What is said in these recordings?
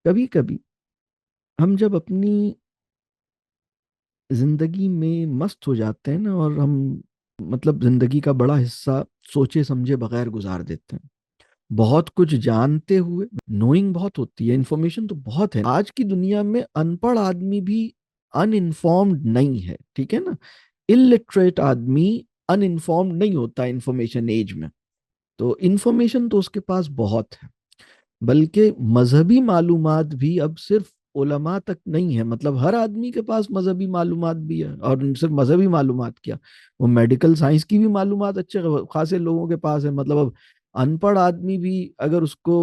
کبھی کبھی ہم جب اپنی زندگی میں مست ہو جاتے ہیں نا، اور ہم مطلب زندگی کا بڑا حصہ سوچے سمجھے بغیر گزار دیتے ہیں، بہت کچھ جانتے ہوئے، نوئنگ بہت ہوتی ہے، انفارمیشن تو بہت ہے، آج کی دنیا میں ان پڑھ آدمی بھی ان انفارمڈ نہیں ہے، ٹھیک ہے نا؟ الٹریٹ آدمی ان انفارمڈ نہیں ہوتا انفارمیشن ایج میں، تو انفارمیشن تو اس کے پاس بہت ہے، بلکہ مذہبی معلومات بھی اب صرف علماء تک نہیں ہے، مطلب ہر آدمی کے پاس مذہبی معلومات بھی ہے، اور صرف مذہبی معلومات کیا، وہ میڈیکل سائنس کی بھی معلومات اچھے خاصے لوگوں کے پاس ہے، مطلب اب ان پڑھ آدمی بھی اگر اس کو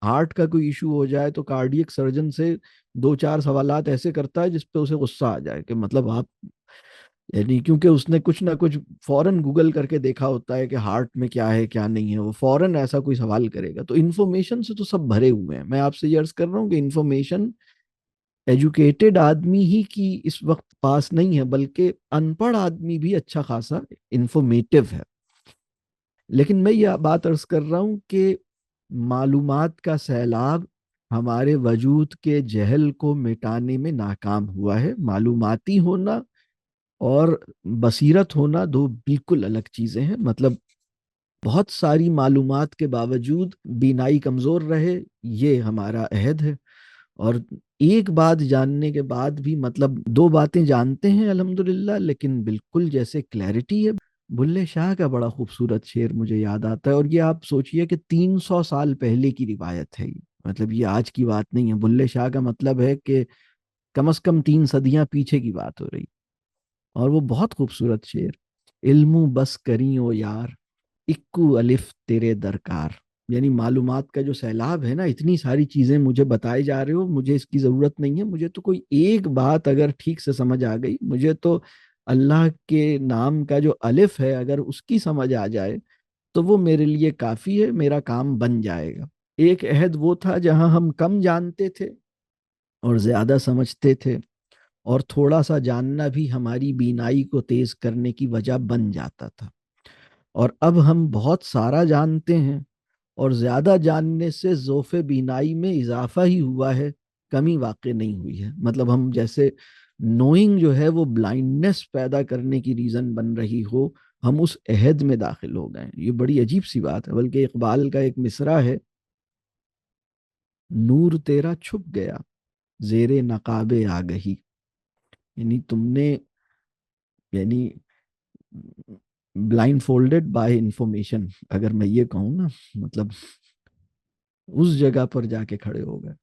ہارٹ کا کوئی ایشو ہو جائے تو کارڈیک سرجن سے دو چار سوالات ایسے کرتا ہے جس پہ اسے غصہ آ جائے کہ مطلب آپ، یعنی کیونکہ اس نے کچھ نہ کچھ فوراً گوگل کر کے دیکھا ہوتا ہے کہ ہارٹ میں کیا ہے کیا نہیں ہے، وہ فوراً ایسا کوئی سوال کرے گا، تو انفارمیشن سے تو سب بھرے ہوئے ہیں، میں آپ سے یہ عرض کر رہا ہوں کہ انفارمیشن ایجوکیٹڈ آدمی ہی کی اس وقت پاس نہیں ہے، بلکہ ان پڑھ آدمی بھی اچھا خاصا انفارمیٹو ہے، لیکن میں یہ بات عرض کر رہا ہوں کہ معلومات کا سیلاب ہمارے وجود کے جہل کو مٹانے میں ناکام ہوا ہے، معلوماتی ہونا اور بصیرت ہونا دو بالکل الگ چیزیں ہیں، مطلب بہت ساری معلومات کے باوجود بینائی کمزور رہے، یہ ہمارا عہد ہے، اور ایک بات جاننے کے بعد بھی مطلب دو باتیں جانتے ہیں الحمدللہ، لیکن بالکل جیسے کلیئرٹی ہے۔ بلے شاہ کا بڑا خوبصورت شعر مجھے یاد آتا ہے، اور یہ آپ سوچئے کہ 300 سال پہلے کی روایت ہے، یہ مطلب یہ آج کی بات نہیں ہے، بلے شاہ کا مطلب ہے کہ کم از کم 3 صدیاں پیچھے کی بات ہو رہی، اور وہ بہت خوبصورت شعر، علم بس کریو یار اکو الف تیرے درکار، یعنی معلومات کا جو سیلاب ہے نا، اتنی ساری چیزیں مجھے بتائے جا رہے ہو، مجھے اس کی ضرورت نہیں ہے، مجھے تو کوئی ایک بات اگر ٹھیک سے سمجھ آ گئی، مجھے تو اللہ کے نام کا جو الف ہے اگر اس کی سمجھ آ جائے تو وہ میرے لیے کافی ہے، میرا کام بن جائے گا۔ ایک عہد وہ تھا جہاں ہم کم جانتے تھے اور زیادہ سمجھتے تھے، اور تھوڑا سا جاننا بھی ہماری بینائی کو تیز کرنے کی وجہ بن جاتا تھا، اور اب ہم بہت سارا جانتے ہیں، اور زیادہ جاننے سے ذوف بینائی میں اضافہ ہی ہوا ہے، کمی واقع نہیں ہوئی ہے، مطلب ہم جیسے نوئنگ جو ہے وہ بلائنڈنس پیدا کرنے کی ریزن بن رہی ہو، ہم اس عہد میں داخل ہو گئے ہیں، یہ بڑی عجیب سی بات ہے، بلکہ اقبال کا ایک مصرع ہے، نور تیرا چھپ گیا زیر نقاب آگہی، یعنی تم نے، یعنی بلائنڈ فولڈڈ بائی انفارمیشن، اگر میں یہ کہوں نا، مطلب اس جگہ پر جا کے کھڑے ہو گئے،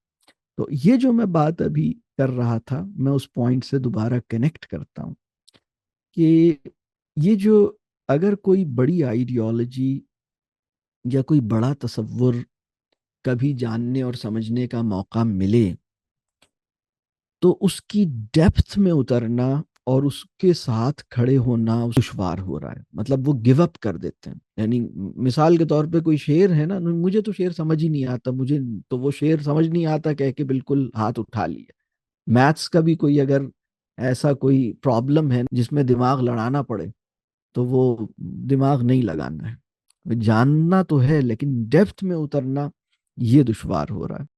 تو یہ جو میں بات ابھی کر رہا تھا، میں اس پوائنٹ سے دوبارہ کنیکٹ کرتا ہوں کہ یہ جو، اگر کوئی بڑی آئیڈیالوجی یا کوئی بڑا تصور کبھی جاننے اور سمجھنے کا موقع ملے تو اس کی ڈیپتھ میں اترنا اور اس کے ساتھ کھڑے ہونا دشوار ہو رہا ہے، مطلب وہ گیو اپ کر دیتے ہیں، یعنی مثال کے طور پہ کوئی شعر ہے نا، مجھے تو شعر سمجھ ہی نہیں آتا، مجھے تو وہ شعر سمجھ نہیں آتا کہہ کے بالکل ہاتھ اٹھا لیا، میتھس کا بھی کوئی اگر ایسا کوئی پرابلم ہے جس میں دماغ لڑانا پڑے تو وہ دماغ نہیں لگانا ہے، جاننا تو ہے لیکن ڈیپتھ میں اترنا یہ دشوار ہو رہا ہے۔